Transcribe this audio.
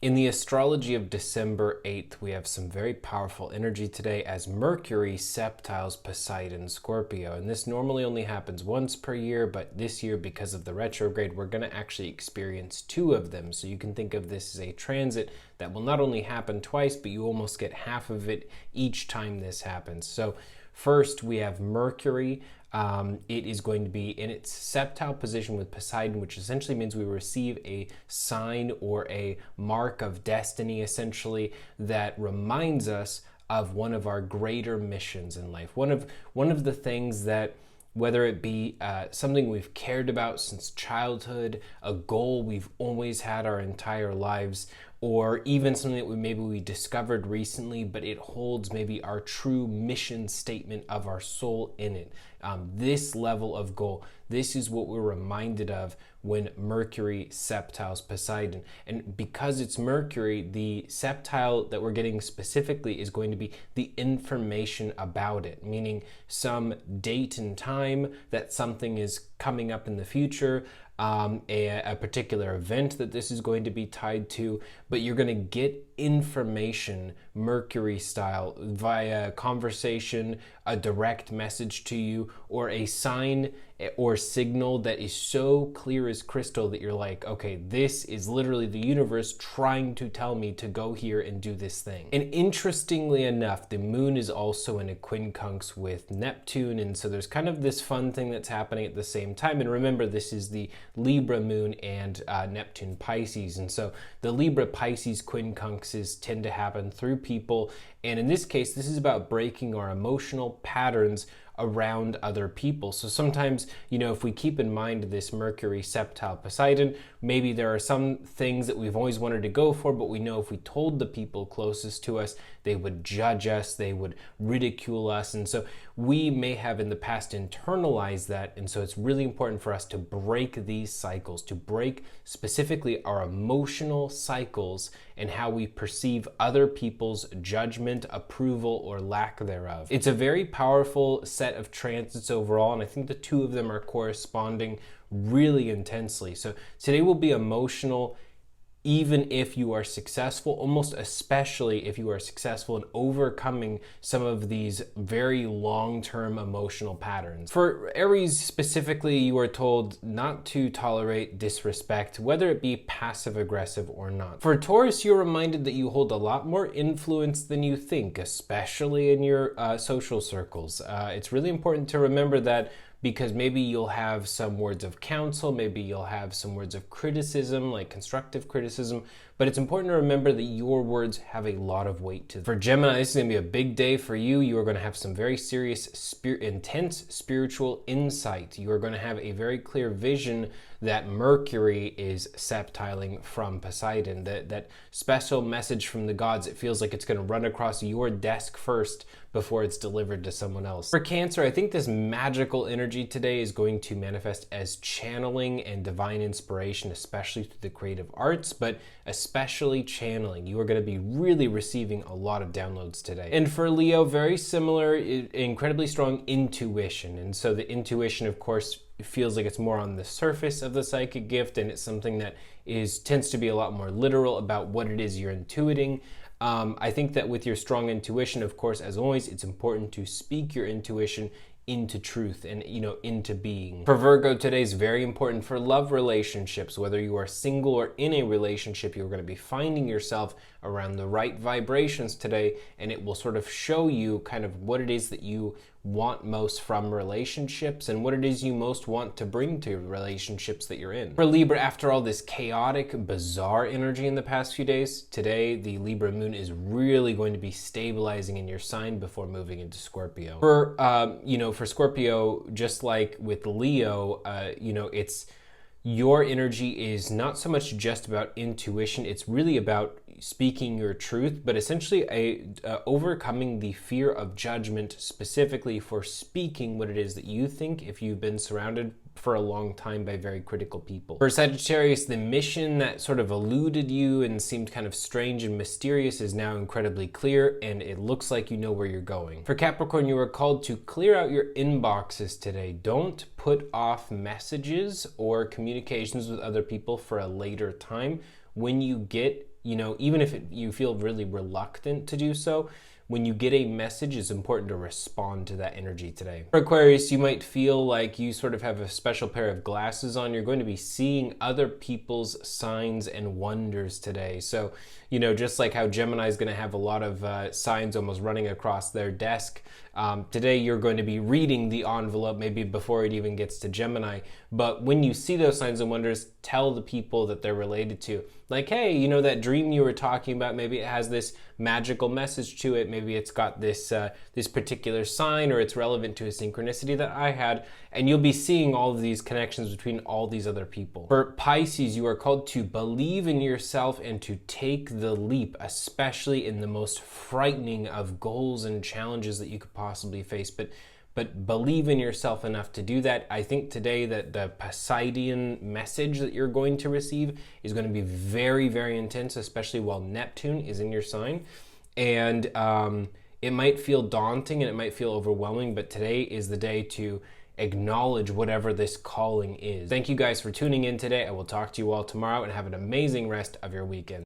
In the astrology of December 8th, we have some very powerful energy today as Mercury septiles Poseidon Scorpio. And this normally only happens once per year, but this year, because of the retrograde, we're going to actually experience two of them. So you can think of this as a transit that will not only happen twice, but you almost get half of it each time this happens. So first, we have Mercury. It is going to be in its septile position with Poseidon, which essentially means we receive a sign or a mark of destiny, essentially, that reminds us of one of our greater missions in life. One of the things that, whether it be something we've cared about since childhood, a goal we've always had our entire lives, or even something that maybe we discovered recently, but it holds maybe our true mission statement of our soul in it. This level of goal, this is what we're reminded of when Mercury septiles Poseidon. And because it's Mercury, the septile that we're getting specifically is going to be the information about it, meaning some date and time that something is coming up in the future, a particular event that this is going to be tied to, but you're going to get information Mercury style via conversation, a direct message to you, or a sign or signal that is so clear as crystal that you're like, okay, this is literally the universe trying to tell me to go here and do this thing. And interestingly enough, the moon is also in a quincunx with Neptune, and so there's kind of this fun thing that's happening at the same time. And remember, this is the Libra moon and Neptune Pisces, and so the Libra Pisces quincunxes tend to happen through people, and in this case, this is about breaking our emotional patterns around other people. So sometimes, if we keep in mind this Mercury septile Poseidon, maybe there are some things that we've always wanted to go for, but we know if we told the people closest to us, they would judge us, they would ridicule us. And so we may have in the past internalized that. And so it's really important for us to break these cycles, to break specifically our emotional cycles and how we perceive other people's judgment, approval, or lack thereof. It's a very powerful set of transits overall, and I think the two of them are corresponding really intensely. So today will be emotional, even if you are successful, almost especially if you are successful in overcoming some of these very long-term emotional patterns. For Aries specifically, you are told not to tolerate disrespect, whether it be passive-aggressive or not. For Taurus, you're reminded that you hold a lot more influence than you think, especially in your social circles. It's really important to remember that, because maybe you'll have some words of counsel, maybe you'll have some words of criticism, like constructive criticism, but it's important to remember that your words have a lot of weight to them. For Gemini, this is going to be a big day for you. You are going to have some very serious, intense spiritual insight. You are going to have a very clear vision that Mercury is septiling from Poseidon, that special message from the gods. It feels like it's going to run across your desk first before it's delivered to someone else. For Cancer, I think this magical energy today is going to manifest as channeling and divine inspiration, especially through the creative arts, but especially channeling. You are going to be really receiving a lot of downloads today. And for Leo, very similar, incredibly strong intuition. And so the intuition, of course, feels like it's more on the surface of the psychic gift, and it's something that tends to be a lot more literal about what it is you're intuiting. I think that with your strong intuition, of course, as always, it's important to speak your intuition into truth and into being. For Virgo, today is very important for love relationships. Whether you are single or in a relationship, you're going to be finding yourself around the right vibrations today, and it will sort of show you kind of what it is that you want most from relationships and what it is you most want to bring to relationships that you're in. For Libra, after all this chaotic, bizarre energy in the past few days, today the Libra moon is really going to be stabilizing in your sign before moving into Scorpio. For Scorpio, just like with Leo, it's your energy is not so much just about intuition, it's really about speaking your truth, but essentially overcoming the fear of judgment, specifically for speaking what it is that you think if you've been surrounded for a long time by very critical people. For Sagittarius, the mission that sort of eluded you and seemed kind of strange and mysterious is now incredibly clear, and it looks like you know where you're going. For Capricorn, you are called to clear out your inboxes today. Don't put off messages or communications with other people for a later time. When you get even if you feel really reluctant to do so, when you get a message, it's important to respond to that energy today. For Aquarius, you might feel like you sort of have a special pair of glasses on. You're going to be seeing other people's signs and wonders today. So, just like how Gemini is going to have a lot of signs almost running across their desk, today you're going to be reading the envelope maybe before it even gets to Gemini. But when you see those signs and wonders, tell the people that they're related to. Like, hey, that dream you were talking about, maybe it has this magical message to it. Maybe it's got this particular sign, or it's relevant to a synchronicity that I had. And you'll be seeing all of these connections between all these other people. For Pisces, you are called to believe in yourself and to take the leap, especially in the most frightening of goals and challenges that you could possibly face. But believe in yourself enough to do that. I think today that the Poseidon message that you're going to receive is going to be very, very intense, especially while Neptune is in your sign. And it might feel daunting and it might feel overwhelming, but today is the day to acknowledge whatever this calling is. Thank you guys for tuning in today. I will talk to you all tomorrow, and have an amazing rest of your weekend.